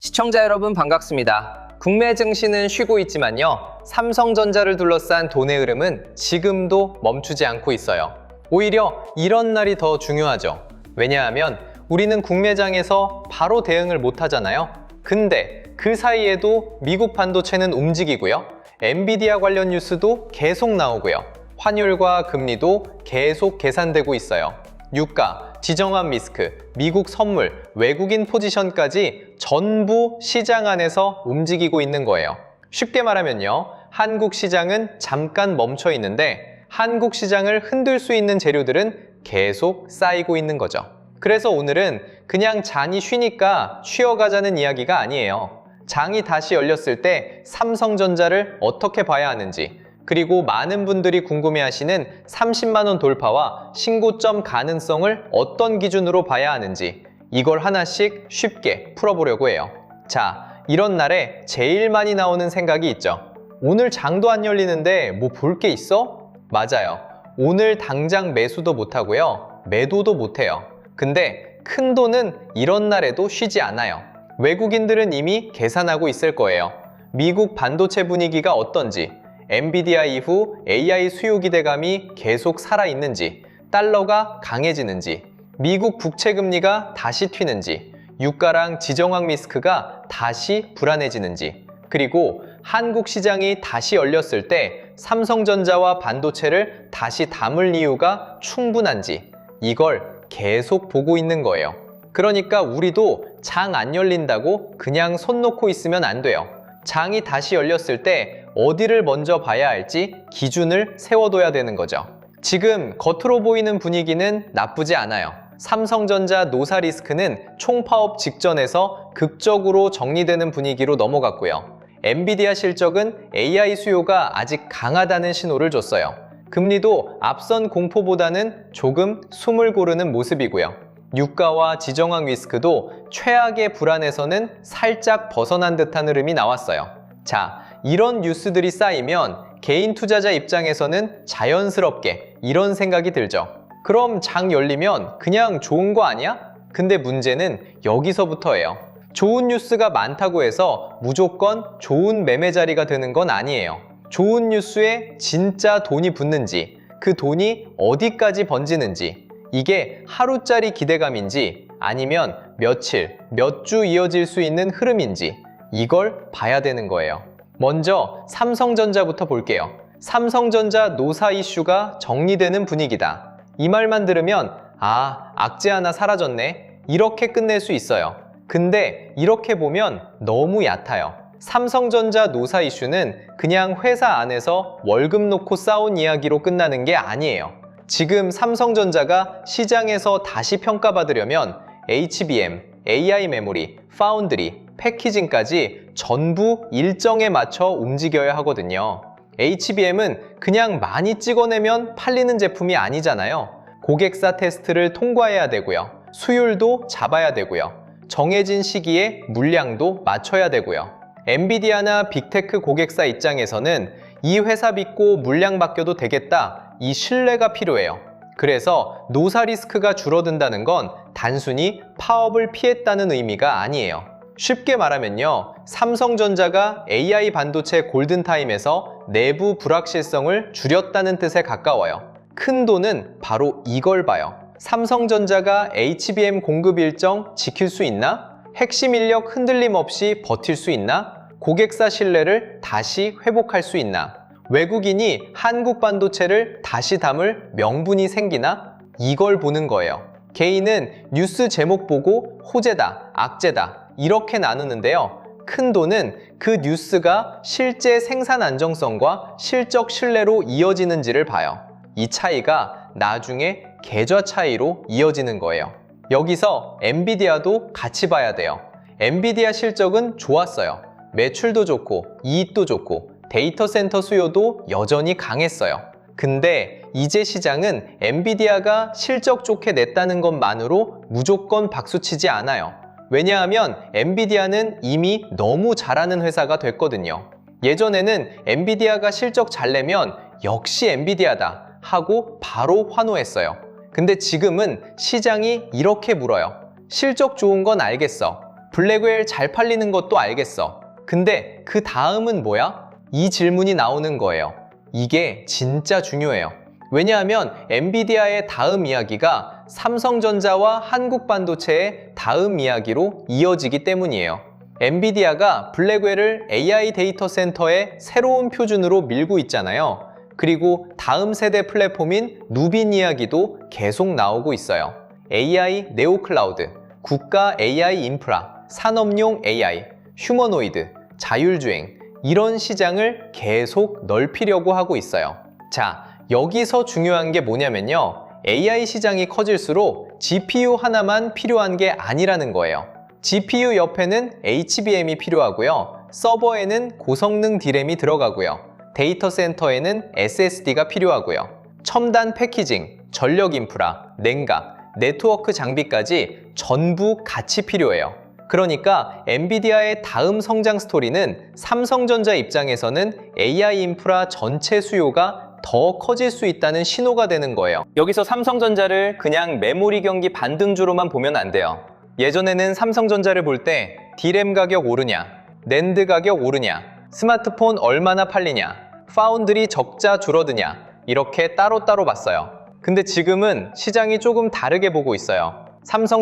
시청자 여러분 반갑습니다. 국내 증시는 쉬고 있지만요. 삼성전자를 둘러싼 돈의 흐름은 지금도 멈추지 않고 있어요. 오히려 이런 날이 더 중요하죠. 왜냐하면 우리는 국내장에서 바로 대응을 못 하잖아요. 근데 그 사이에도 미국 반도체는 움직이고요. 엔비디아 관련 뉴스도 계속 나오고요. 환율과 금리도 계속 계산되고 있어요. 유가, 지정학 리스크, 미국 선물, 외국인 포지션까지 전부 시장 안에서 움직이고 있는 거예요. 쉽게 말하면요. 한국 시장은 잠깐 멈춰 있는데 한국 시장을 흔들 수 있는 재료들은 계속 쌓이고 있는 거죠. 그래서 오늘은 그냥 장이 쉬니까 쉬어가자는 이야기가 아니에요. 장이 다시 열렸을 때 삼성전자를 어떻게 봐야 하는지, 그리고 많은 분들이 궁금해하시는 30만 원 돌파와 신고점 가능성을 어떤 기준으로 봐야 하는지, 이걸 하나씩 쉽게 풀어보려고 해요. 자, 이런 날에 제일 많이 나오는 생각이 있죠. 오늘 장도 안 열리는데 뭐 볼 게 있어? 맞아요. 오늘 당장 매수도 못하고요. 매도도 못해요. 근데 큰 돈은 이런 날에도 쉬지 않아요. 외국인들은 이미 계산하고 있을 거예요. 미국 반도체 분위기가 어떤지, 엔비디아 이후 AI 수요 기대감이 계속 살아있는지, 달러가 강해지는지, 미국 국채 금리가 다시 튀는지, 유가랑 지정학 리스크가 다시 불안해지는지, 그리고 한국 시장이 다시 열렸을 때 삼성전자와 반도체를 다시 담을 이유가 충분한지, 이걸 계속 보고 있는 거예요. 그러니까 우리도 장 안 열린다고 그냥 손 놓고 있으면 안 돼요. 장이 다시 열렸을 때 어디를 먼저 봐야 할지 기준을 세워둬야 되는 거죠. 지금 겉으로 보이는 분위기는 나쁘지 않아요. 삼성전자 노사 리스크는 총파업 직전에서 극적으로 정리되는 분위기로 넘어갔고요. 엔비디아 실적은 AI 수요가 아직 강하다는 신호를 줬어요. 금리도 앞선 공포보다는 조금 숨을 고르는 모습이고요. 유가와 지정학 리스크도 최악의 불안에서는 살짝 벗어난 듯한 흐름이 나왔어요. 자, 이런 뉴스들이 쌓이면 개인 투자자 입장에서는 자연스럽게 이런 생각이 들죠. 그럼 장 열리면 그냥 좋은 거 아니야? 근데 문제는 여기서부터예요. 좋은 뉴스가 많다고 해서 무조건 좋은 매매 자리가 되는 건 아니에요. 좋은 뉴스에 진짜 돈이 붙는지, 그 돈이 어디까지 번지는지, 이게 하루짜리 기대감인지 아니면 며칠, 몇 주 이어질 수 있는 흐름인지, 이걸 봐야 되는 거예요. 먼저 삼성전자부터 볼게요. 삼성전자 노사 이슈가 정리되는 분위기다. 이 말만 들으면 악재 하나 사라졌네, 이렇게 끝낼 수 있어요. 근데 이렇게 보면 너무 얕아요. 삼성전자 노사 이슈는 그냥 회사 안에서 월급 놓고 싸운 이야기로 끝나는 게 아니에요. 지금 삼성전자가 시장에서 다시 평가받으려면 HBM, AI 메모리, 파운드리, 패키징까지 전부 일정에 맞춰 움직여야 하거든요. HBM은 그냥 많이 찍어내면 팔리는 제품이 아니잖아요. 고객사 테스트를 통과해야 되고요. 수율도 잡아야 되고요. 정해진 시기에 물량도 맞춰야 되고요. 엔비디아나 빅테크 고객사 입장에서는 이 회사 믿고 물량 맡겨도 되겠다, 이 신뢰가 필요해요. 그래서 노사 리스크가 줄어든다는 건 단순히 파업을 피했다는 의미가 아니에요. 쉽게 말하면요, 삼성전자가 AI 반도체 골든타임에서 내부 불확실성을 줄였다는 뜻에 가까워요. 큰 돈은 바로 이걸 봐요. 삼성전자가 HBM 공급 일정 지킬 수 있나? 핵심 인력 흔들림 없이 버틸 수 있나? 고객사 신뢰를 다시 회복할 수 있나? 외국인이 한국 반도체를 다시 담을 명분이 생기나? 이걸 보는 거예요. 개인은 뉴스 제목 보고 호재다, 악재다 이렇게 나누는데요. 큰 돈은 그 뉴스가 실제 생산 안정성과 실적 신뢰로 이어지는지를 봐요. 이 차이가 나중에 계좌 차이로 이어지는 거예요. 여기서 엔비디아도 같이 봐야 돼요. 엔비디아 실적은 좋았어요. 매출도 좋고 이익도 좋고 데이터 센터 수요도 여전히 강했어요. 근데 이제 시장은 엔비디아가 실적 좋게 냈다는 것만으로 무조건 박수치지 않아요. 왜냐하면 엔비디아는 이미 너무 잘하는 회사가 됐거든요. 예전에는 엔비디아가 실적 잘 내면 역시 엔비디아다 하고 바로 환호했어요. 근데 지금은 시장이 이렇게 물어요. 실적 좋은 건 알겠어. 블랙웰 잘 팔리는 것도 알겠어. 근데 그 다음은 뭐야? 이 질문이 나오는 거예요. 이게 진짜 중요해요. 왜냐하면 엔비디아의 다음 이야기가 삼성전자와 한국반도체의 다음 이야기로 이어지기 때문이에요. 엔비디아가 블랙웰을 AI 데이터 센터의 새로운 표준으로 밀고 있잖아요. 그리고 다음 세대 플랫폼인 누빈 이야기도 계속 나오고 있어요. AI 네오클라우드, 국가 AI 인프라, 산업용 AI, 휴머노이드, 자율주행 이런 시장을 계속 넓히려고 하고 있어요. 자, 여기서 중요한 게 뭐냐면요. AI 시장이 커질수록 GPU 하나만 필요한 게 아니라는 거예요. GPU 옆에는 HBM이 필요하고요. 서버에는 고성능 D램이 들어가고요. 데이터 센터에는 SSD가 필요하고요. 첨단 패키징, 전력 인프라, 냉각, 네트워크 장비까지 전부 같이 필요해요. 그러니까 엔비디아의 다음 성장 스토리는 삼성전자 입장에서는 AI 인프라 전체 수요가 더 커질 수 있다는 신호가 되는 거예요. 여기서 삼성전자를 그냥 메모리 경기 반등주로만 보면 안 돼요. 예전에는 삼성전자를 볼 때 D램 가격 오르냐, 낸드 가격 오르냐, 스마트폰 얼마나 팔리냐, 파운드리 적자 줄어드냐 이렇게 따로따로 봤어요. 근데 지금은 시장이 조금 다르게 보고 있어요.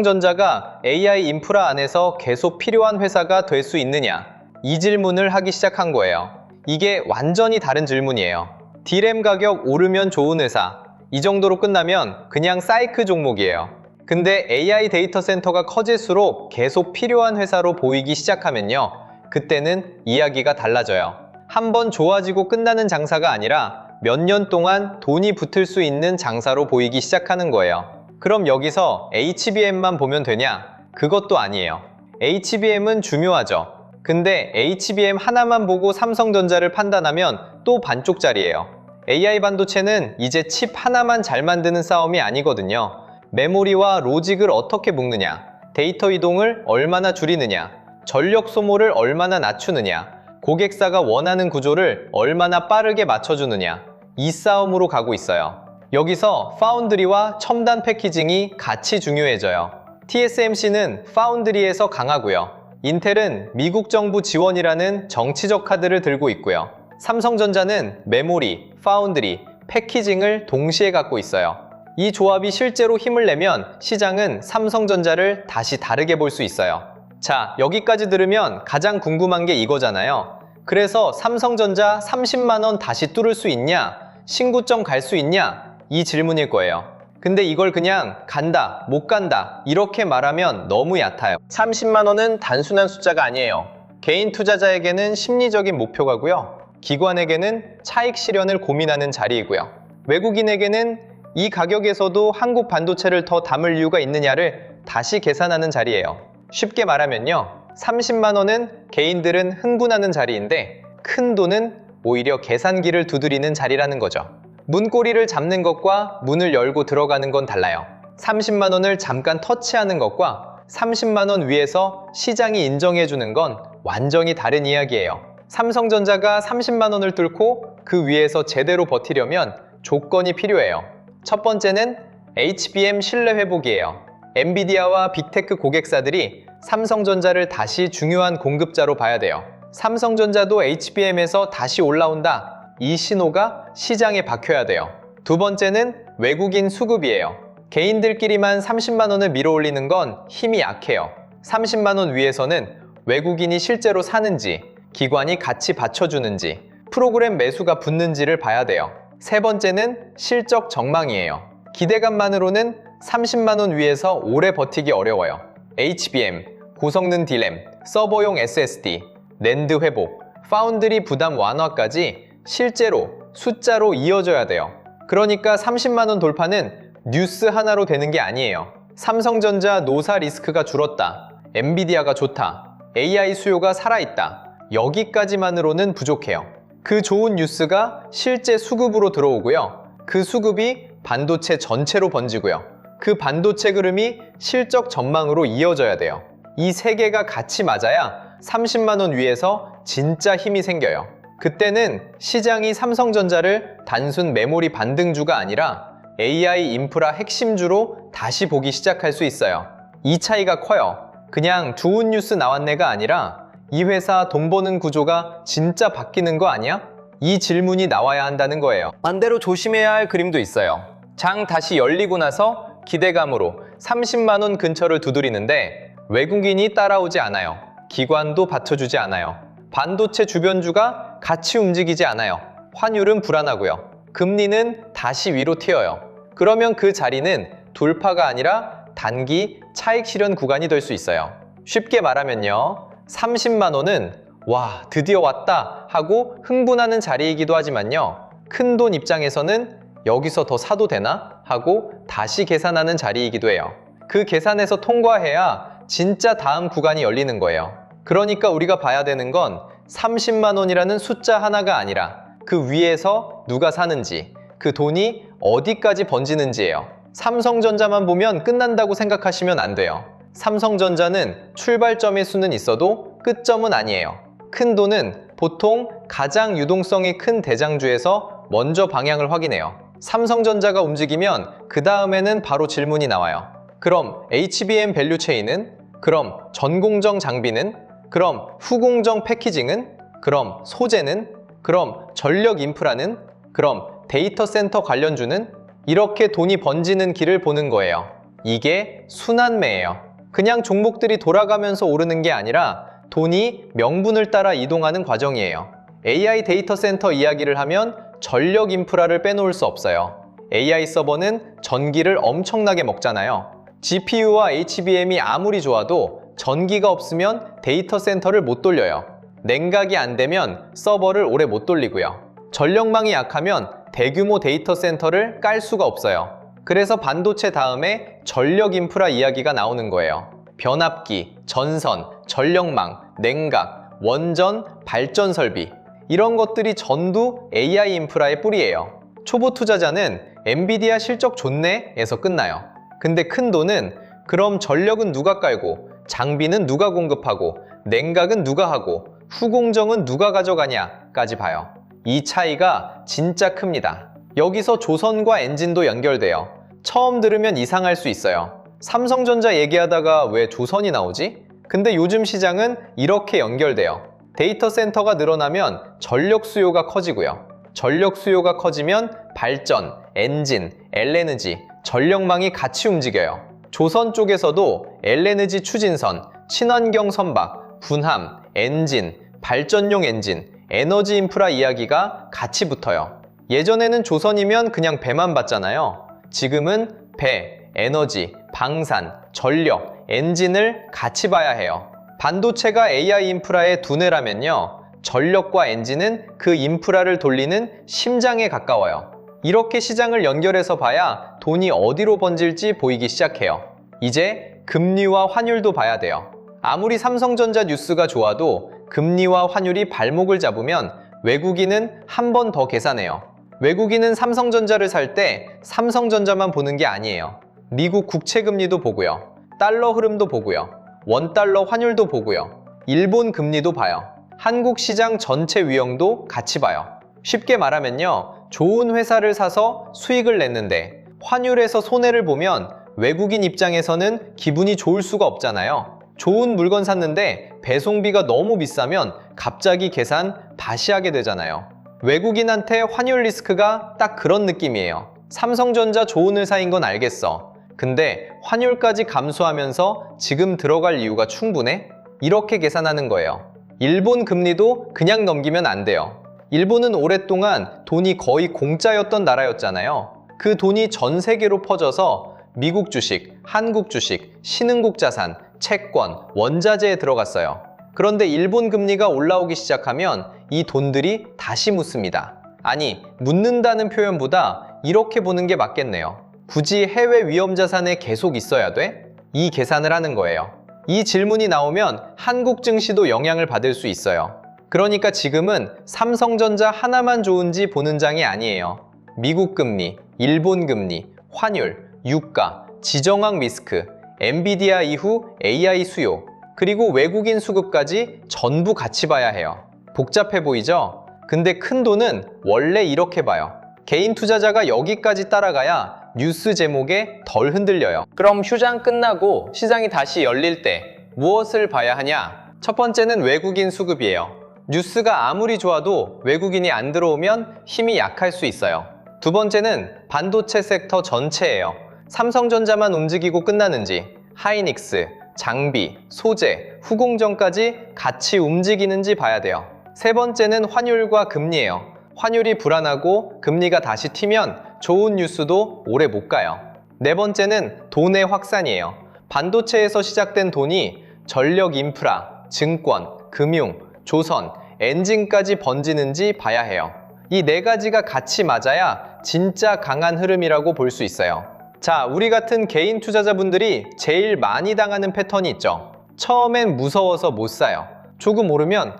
삼성전자가 AI 인프라 안에서 계속 필요한 회사가 될 수 있느냐? 이 질문을 하기 시작한 거예요. 이게 완전히 다른 질문이에요. D램 가격 오르면 좋은 회사, 이 정도로 끝나면 그냥 사이클 종목이에요. 근데 AI 데이터 센터가 커질수록 계속 필요한 회사로 보이기 시작하면요. 그때는 이야기가 달라져요. 한번 좋아지고 끝나는 장사가 아니라 몇 년 동안 돈이 붙을 수 있는 장사로 보이기 시작하는 거예요. 그럼 여기서 HBM만 보면 되냐? 그것도 아니에요. HBM은 중요하죠. 근데 HBM 하나만 보고 삼성전자를 판단하면 또 반쪽짜리예요. AI 반도체는 이제 칩 하나만 잘 만드는 싸움이 아니거든요. 메모리와 로직을 어떻게 묶느냐, 데이터 이동을 얼마나 줄이느냐, 전력 소모를 얼마나 낮추느냐, 고객사가 원하는 구조를 얼마나 빠르게 맞춰주느냐, 이 싸움으로 가고 있어요. 여기서 파운드리와 첨단 패키징이 같이 중요해져요. TSMC는 파운드리에서 강하고요. 인텔은 미국 정부 지원이라는 정치적 카드를 들고 있고요. 삼성전자는 메모리, 파운드리, 패키징을 동시에 갖고 있어요. 이 조합이 실제로 힘을 내면 시장은 삼성전자를 다시 다르게 볼 수 있어요. 자, 여기까지 들으면 가장 궁금한 게 이거잖아요. 그래서 삼성전자 30만 원 다시 뚫을 수 있냐? 신고점 갈 수 있냐? 이 질문일 거예요. 근데 이걸 그냥 간다, 못 간다 이렇게 말하면 너무 얕아요. 30만 원은 단순한 숫자가 아니에요. 개인 투자자에게는 심리적인 목표가고요. 기관에게는 차익 실현을 고민하는 자리이고요. 외국인에게는 이 가격에서도 한국 반도체를 더 담을 이유가 있느냐를 다시 계산하는 자리예요. 쉽게 말하면요. 30만 원은 개인들은 흥분하는 자리인데 큰 돈은 오히려 계산기를 두드리는 자리라는 거죠. 문고리를 잡는 것과 문을 열고 들어가는 건 달라요. 30만 원을 잠깐 터치하는 것과 30만 원 위에서 시장이 인정해주는 건 완전히 다른 이야기예요. 삼성전자가 30만 원을 뚫고 그 위에서 제대로 버티려면 조건이 필요해요. 첫 번째는 HBM 신뢰 회복이에요. 엔비디아와 빅테크 고객사들이 삼성전자를 다시 중요한 공급자로 봐야 돼요. 삼성전자도 HBM에서 다시 올라온다. 이 신호가 시장에 박혀야 돼요. 두 번째는 외국인 수급이에요. 개인들끼리만 30만 원을 밀어올리는 건 힘이 약해요. 30만 원 위에서는 외국인이 실제로 사는지, 기관이 같이 받쳐주는지, 프로그램 매수가 붙는지를 봐야 돼요. 세 번째는 실적 전망이에요. 기대감만으로는 30만 원 위에서 오래 버티기 어려워요. HBM, 고성능 D램, 서버용 SSD, 낸드 회복, 파운드리 부담 완화까지 실제로 숫자로 이어져야 돼요. 그러니까 30만 원 돌파는 뉴스 하나로 되는 게 아니에요. 삼성전자 노사 리스크가 줄었다, 엔비디아가 좋다, AI 수요가 살아있다, 여기까지만으로는 부족해요. 그 좋은 뉴스가 실제 수급으로 들어오고요. 그 수급이 반도체 전체로 번지고요. 그 반도체 흐름이 실적 전망으로 이어져야 돼요. 이 세 개가 같이 맞아야 30만 원 위에서 진짜 힘이 생겨요. 그때는 시장이 삼성전자를 단순 메모리 반등주가 아니라 AI 인프라 핵심주로 다시 보기 시작할 수 있어요. 이 차이가 커요. 그냥 좋은 뉴스 나왔네가 아니라 이 회사 돈 버는 구조가 진짜 바뀌는 거 아니야? 이 질문이 나와야 한다는 거예요. 반대로 조심해야 할 그림도 있어요. 장 다시 열리고 나서 기대감으로 30만 원 근처를 두드리는데 외국인이 따라오지 않아요. 기관도 받쳐주지 않아요. 반도체 주변주가 같이 움직이지 않아요. 환율은 불안하고요. 금리는 다시 위로 튀어요. 그러면 그 자리는 돌파가 아니라 단기 차익 실현 구간이 될 수 있어요. 쉽게 말하면요. 30만 원은 와, 드디어 왔다 하고 흥분하는 자리이기도 하지만요. 큰돈 입장에서는 여기서 더 사도 되나 하고 다시 계산하는 자리이기도 해요. 그 계산에서 통과해야 진짜 다음 구간이 열리는 거예요. 그러니까 우리가 봐야 되는 건 30만 원이라는 숫자 하나가 아니라 그 위에서 누가 사는지, 그 돈이 어디까지 번지는지예요. 삼성전자만 보면 끝난다고 생각하시면 안 돼요. 삼성전자는 출발점의 수는 있어도 끝점은 아니에요. 큰 돈은 보통 가장 유동성이 큰 대장주에서 먼저 방향을 확인해요. 삼성전자가 움직이면 그 다음에는 바로 질문이 나와요. 그럼 HBM 밸류체인은? 그럼 전공정 장비는? 그럼 후공정 패키징은? 그럼 소재는? 그럼 전력 인프라는? 그럼 데이터 센터 관련주는? 이렇게 돈이 번지는 길을 보는 거예요. 이게 순환매예요. 그냥 종목들이 돌아가면서 오르는 게 아니라 돈이 명분을 따라 이동하는 과정이에요. AI 데이터 센터 이야기를 하면 전력 인프라를 빼놓을 수 없어요. AI 서버는 전기를 엄청나게 먹잖아요. GPU와 HBM이 아무리 좋아도 전기가 없으면 데이터 센터를 못 돌려요. 냉각이 안 되면 서버를 오래 못 돌리고요. 전력망이 약하면 대규모 데이터 센터를 깔 수가 없어요. 그래서 반도체 다음에 전력 인프라 이야기가 나오는 거예요. 변압기, 전선, 전력망, 냉각, 원전, 발전 설비 이런 것들이 전부 AI 인프라의 뿌리예요. 초보 투자자는 엔비디아 실적 좋네?에서 끝나요. 근데 큰 돈은 그럼 전력은 누가 깔고, 장비는 누가 공급하고, 냉각은 누가 하고, 후공정은 누가 가져가냐까지 봐요. 이 차이가 진짜 큽니다. 여기서 조선과 엔진도 연결돼요. 처음 들으면 이상할 수 있어요. 삼성전자 얘기하다가 왜 조선이 나오지? 근데 요즘 시장은 이렇게 연결돼요. 데이터 센터가 늘어나면 전력 수요가 커지고요. 전력 수요가 커지면 발전, 엔진, LNG, 전력망이 같이 움직여요. 조선 쪽에서도 LNG 추진선, 친환경 선박, 군함, 엔진, 발전용 엔진, 에너지 인프라 이야기가 같이 붙어요. 예전에는 조선이면 그냥 배만 봤잖아요. 지금은 배, 에너지, 방산, 전력, 엔진을 같이 봐야 해요. 반도체가 AI 인프라의 두뇌라면요. 전력과 엔진은 그 인프라를 돌리는 심장에 가까워요. 이렇게 시장을 연결해서 봐야 돈이 어디로 번질지 보이기 시작해요. 이제 금리와 환율도 봐야 돼요. 아무리 삼성전자 뉴스가 좋아도 금리와 환율이 발목을 잡으면 외국인은 한 번 더 계산해요. 외국인은 삼성전자를 살 때 삼성전자만 보는 게 아니에요. 미국 국채금리도 보고요. 달러 흐름도 보고요. 원달러 환율도 보고요. 일본 금리도 봐요. 한국 시장 전체 위형도 같이 봐요. 쉽게 말하면요. 좋은 회사를 사서 수익을 냈는데 환율에서 손해를 보면 외국인 입장에서는 기분이 좋을 수가 없잖아요. 좋은 물건 샀는데 배송비가 너무 비싸면 갑자기 계산 다시 하게 되잖아요. 외국인한테 환율 리스크가 딱 그런 느낌이에요. 삼성전자 좋은 회사인 건 알겠어. 근데 환율까지 감수하면서 지금 들어갈 이유가 충분해? 이렇게 계산하는 거예요. 일본 금리도 그냥 넘기면 안 돼요. 일본은 오랫동안 돈이 거의 공짜였던 나라였잖아요. 그 돈이 전 세계로 퍼져서 미국 주식, 한국 주식, 신흥국 자산, 채권, 원자재에 들어갔어요. 그런데 일본 금리가 올라오기 시작하면 이 돈들이 다시 묻습니다. 아니, 묻는다는 표현보다 이렇게 보는 게 맞겠네요. 굳이 해외 위험 자산에 계속 있어야 돼? 이 계산을 하는 거예요. 이 질문이 나오면 한국 증시도 영향을 받을 수 있어요. 그러니까 지금은 삼성전자 하나만 좋은지 보는 장이 아니에요. 미국 금리, 일본 금리, 환율, 유가, 지정학 리스크, 엔비디아 이후 AI 수요, 그리고 외국인 수급까지 전부 같이 봐야 해요. 복잡해 보이죠? 근데 큰 돈은 원래 이렇게 봐요. 개인 투자자가 여기까지 따라가야 뉴스 제목에 덜 흔들려요. 그럼 휴장 끝나고 시장이 다시 열릴 때 무엇을 봐야 하냐? 첫 번째는 외국인 수급이에요. 뉴스가 아무리 좋아도 외국인이 안 들어오면 힘이 약할 수 있어요. 두 번째는 반도체 섹터 전체예요. 삼성전자만 움직이고 끝나는지, 하이닉스, 장비, 소재, 후공정까지 같이 움직이는지 봐야 돼요. 세 번째는 환율과 금리예요. 환율이 불안하고 금리가 다시 튀면 좋은 뉴스도 오래 못 가요. 네 번째는 돈의 확산이에요. 반도체에서 시작된 돈이 전력 인프라, 증권, 금융, 조선, 엔진까지 번지는지 봐야 해요. 이 네 가지가 같이 맞아야 진짜 강한 흐름이라고 볼 수 있어요. 자, 우리 같은 개인 투자자분들이 제일 많이 당하는 패턴이 있죠. 처음엔 무서워서 못 사요. 조금 오르면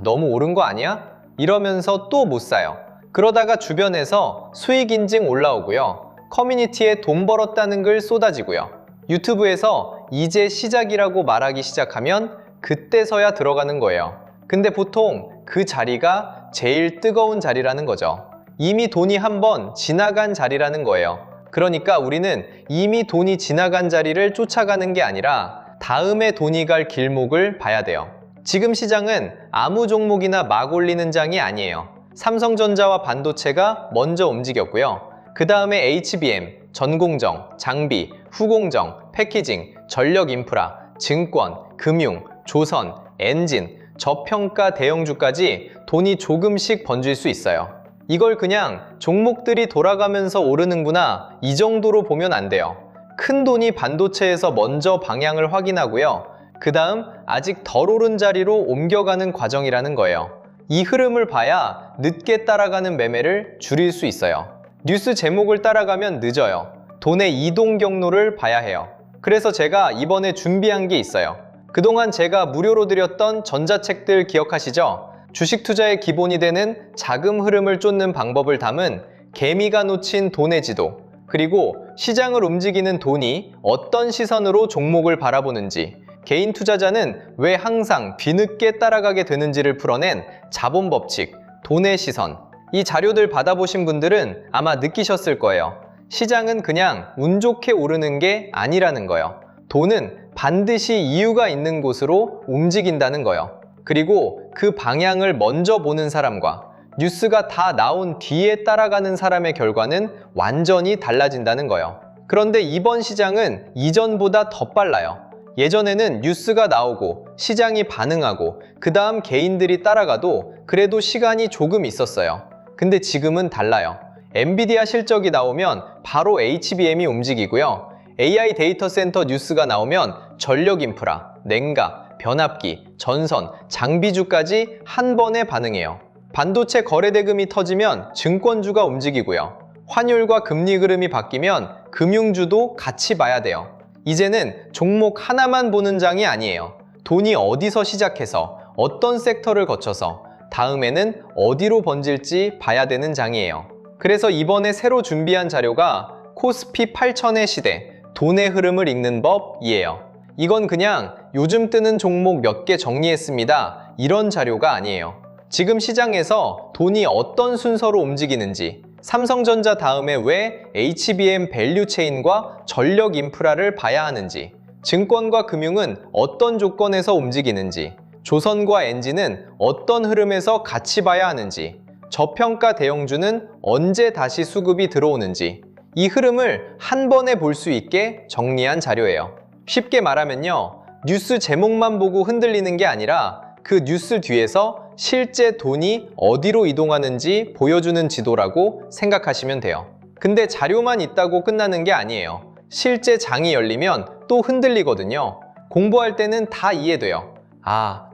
너무 오른 거 아니야? 이러면서 또 못 사요. 그러다가 주변에서 수익 인증 올라오고요. 커뮤니티에 돈 벌었다는 글 쏟아지고요. 유튜브에서 이제 시작이라고 말하기 시작하면 그때서야 들어가는 거예요. 근데 보통 그 자리가 제일 뜨거운 자리라는 거죠. 이미 돈이 한번 지나간 자리라는 거예요. 그러니까 우리는 이미 돈이 지나간 자리를 쫓아가는 게 아니라 다음에 돈이 갈 길목을 봐야 돼요. 지금 시장은 아무 종목이나 막 올리는 장이 아니에요. 삼성전자와 반도체가 먼저 움직였고요. 그 다음에 HBM, 전공정, 장비, 후공정, 패키징, 전력 인프라, 증권, 금융, 조선, 엔진, 저평가 대형주까지 돈이 조금씩 번질 수 있어요. 이걸 그냥 종목들이 돌아가면서 오르는구나 이 정도로 보면 안 돼요. 큰 돈이 반도체에서 먼저 방향을 확인하고요. 그 다음 아직 덜 오른 자리로 옮겨가는 과정이라는 거예요. 이 흐름을 봐야 늦게 따라가는 매매를 줄일 수 있어요. 뉴스 제목을 따라가면 늦어요. 돈의 이동 경로를 봐야 해요. 그래서 제가 이번에 준비한 게 있어요. 그동안 제가 무료로 드렸던 전자책들 기억하시죠? 주식 투자의 기본이 되는 자금 흐름을 쫓는 방법을 담은 개미가 놓친 돈의 지도, 그리고 시장을 움직이는 돈이 어떤 시선으로 종목을 바라보는지, 개인 투자자는 왜 항상 뒤늦게 따라가게 되는지를 풀어낸 자본 법칙, 돈의 시선. 이 자료들 받아보신 분들은 아마 느끼셨을 거예요. 시장은 그냥 운 좋게 오르는 게 아니라는 거예요. 돈은 반드시 이유가 있는 곳으로 움직인다는 거예요. 그리고 그 방향을 먼저 보는 사람과 뉴스가 다 나온 뒤에 따라가는 사람의 결과는 완전히 달라진다는 거예요. 그런데 이번 시장은 이전보다 더 빨라요. 예전에는 뉴스가 나오고 시장이 반응하고 그 다음 개인들이 따라가도 그래도 시간이 조금 있었어요. 근데 지금은 달라요. 엔비디아 실적이 나오면 바로 HBM이 움직이고요. AI 데이터 센터 뉴스가 나오면 전력 인프라, 냉각, 변압기, 전선, 장비주까지 한 번에 반응해요. 반도체 거래 대금이 터지면 증권주가 움직이고요. 환율과 금리 흐름이 바뀌면 금융주도 같이 봐야 돼요. 이제는 종목 하나만 보는 장이 아니에요. 돈이 어디서 시작해서 어떤 섹터를 거쳐서 다음에는 어디로 번질지 봐야 되는 장이에요. 그래서 이번에 새로 준비한 자료가 코스피 8000의 시대, 돈의 흐름을 읽는 법이에요. 이건 그냥 요즘 뜨는 종목 몇 개 정리했습니다. 이런 자료가 아니에요. 지금 시장에서 돈이 어떤 순서로 움직이는지, 삼성전자 다음에 왜 HBM 밸류체인과 전력 인프라를 봐야 하는지, 증권과 금융은 어떤 조건에서 움직이는지, 조선과 엔진은 어떤 흐름에서 같이 봐야 하는지, 저평가 대형주는 언제 다시 수급이 들어오는지, 이 흐름을 한 번에 볼 수 있게 정리한 자료예요. 쉽게 말하면요, 뉴스 제목만 보고 흔들리는 게 아니라 그 뉴스 뒤에서 실제 돈이 어디로 이동하는지 보여주는 지도라고 생각하시면 돼요. 근데 자료만 있다고 끝나는 게 아니에요. 실제 장이 열리면 또 흔들리거든요. 공부할 때는 다 이해돼요.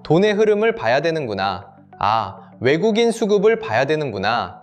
돈의 흐름을 봐야 되는구나. 외국인 수급을 봐야 되는구나.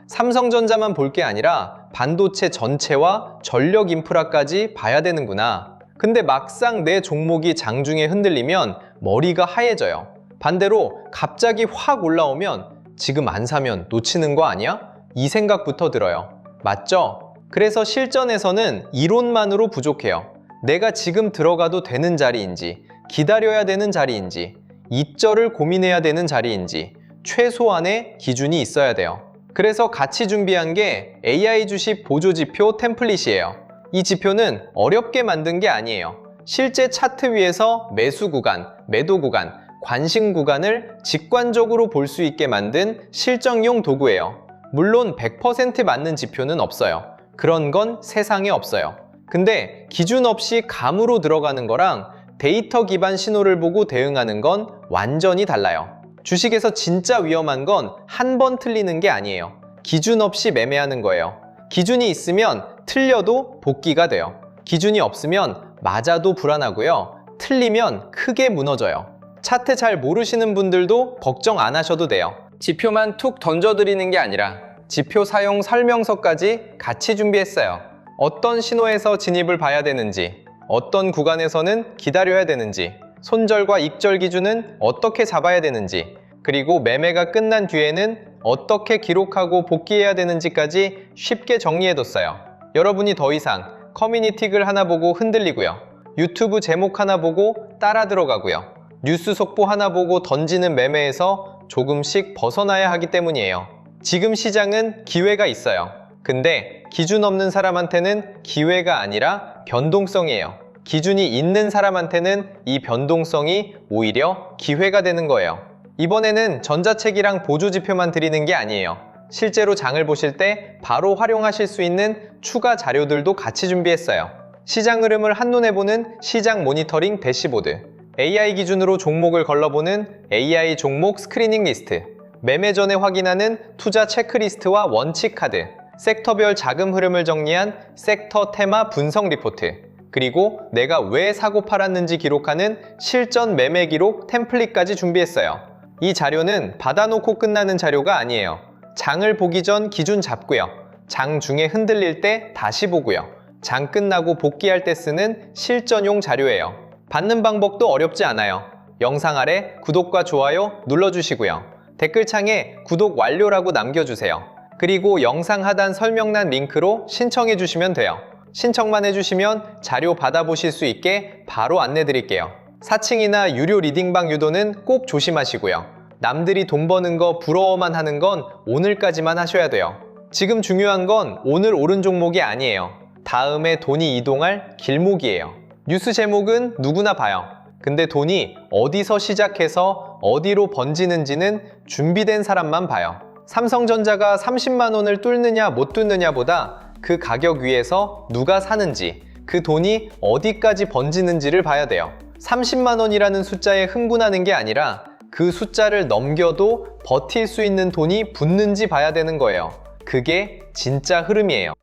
삼성전자만 볼 게 아니라 반도체 전체와 전력 인프라까지 봐야 되는구나. 근데 막상 내 종목이 장중에 흔들리면 머리가 하얘져요. 반대로 갑자기 확 올라오면 지금 안 사면 놓치는 거 아니야? 이 생각부터 들어요. 맞죠? 그래서 실전에서는 이론만으로 부족해요. 내가 지금 들어가도 되는 자리인지, 기다려야 되는 자리인지, 이점을 고민해야 되는 자리인지 최소한의 기준이 있어야 돼요. 그래서 같이 준비한 게 AI 주식 보조지표 템플릿이에요. 이 지표는 어렵게 만든 게 아니에요. 실제 차트 위에서 매수 구간, 매도 구간, 관심 구간을 직관적으로 볼 수 있게 만든 실정용 도구예요. 물론 100% 맞는 지표는 없어요. 그런 건 세상에 없어요. 근데 기준 없이 감으로 들어가는 거랑 데이터 기반 신호를 보고 대응하는 건 완전히 달라요. 주식에서 진짜 위험한 건 한 번 틀리는 게 아니에요. 기준 없이 매매하는 거예요. 기준이 있으면 틀려도 복귀가 돼요. 기준이 없으면 맞아도 불안하고요. 틀리면 크게 무너져요. 차트 잘 모르시는 분들도 걱정 안 하셔도 돼요. 지표만 툭 던져드리는 게 아니라 지표 사용 설명서까지 같이 준비했어요. 어떤 신호에서 진입을 봐야 되는지, 어떤 구간에서는 기다려야 되는지, 손절과 익절 기준은 어떻게 잡아야 되는지, 그리고 매매가 끝난 뒤에는 어떻게 기록하고 복귀해야 되는지까지 쉽게 정리해뒀어요. 여러분이 더 이상 커뮤니티 글 하나 보고 흔들리고요. 유튜브 제목 하나 보고 따라 들어가고요. 뉴스 속보 하나 보고 던지는 매매에서 조금씩 벗어나야 하기 때문이에요. 지금 시장은 기회가 있어요. 근데 기준 없는 사람한테는 기회가 아니라 변동성이에요. 기준이 있는 사람한테는 이 변동성이 오히려 기회가 되는 거예요. 이번에는 전자책이랑 보조지표만 드리는 게 아니에요. 실제로 장을 보실 때 바로 활용하실 수 있는 추가 자료들도 같이 준비했어요. 시장 흐름을 한눈에 보는 시장 모니터링 대시보드, AI 기준으로 종목을 걸러보는 AI 종목 스크리닝 리스트, 매매 전에 확인하는 투자 체크리스트와 원칙 카드, 섹터별 자금 흐름을 정리한 섹터 테마 분석 리포트, 그리고 내가 왜 사고 팔았는지 기록하는 실전 매매 기록 템플릿까지 준비했어요. 이 자료는 받아놓고 끝나는 자료가 아니에요. 장을 보기 전 기준 잡고요. 장 중에 흔들릴 때 다시 보고요. 장 끝나고 복귀할 때 쓰는 실전용 자료예요. 받는 방법도 어렵지 않아요. 영상 아래 구독과 좋아요 눌러주시고요. 댓글창에 구독 완료라고 남겨주세요. 그리고 영상 하단 설명란 링크로 신청해 주시면 돼요. 신청만 해주시면 자료 받아보실 수 있게 바로 안내 드릴게요. 사칭이나 유료 리딩방 유도는 꼭 조심하시고요. 남들이 돈 버는 거 부러워만 하는 건 오늘까지만 하셔야 돼요. 지금 중요한 건 오늘 오른 종목이 아니에요. 다음에 돈이 이동할 길목이에요. 뉴스 제목은 누구나 봐요. 근데 돈이 어디서 시작해서 어디로 번지는지는 준비된 사람만 봐요. 삼성전자가 30만 원을 뚫느냐 못 뚫느냐보다 그 가격 위에서 누가 사는지, 그 돈이 어디까지 번지는지를 봐야 돼요. 30만 원이라는 숫자에 흥분하는 게 아니라 그 숫자를 넘겨도 버틸 수 있는 돈이 붙는지 봐야 되는 거예요. 그게 진짜 흐름이에요.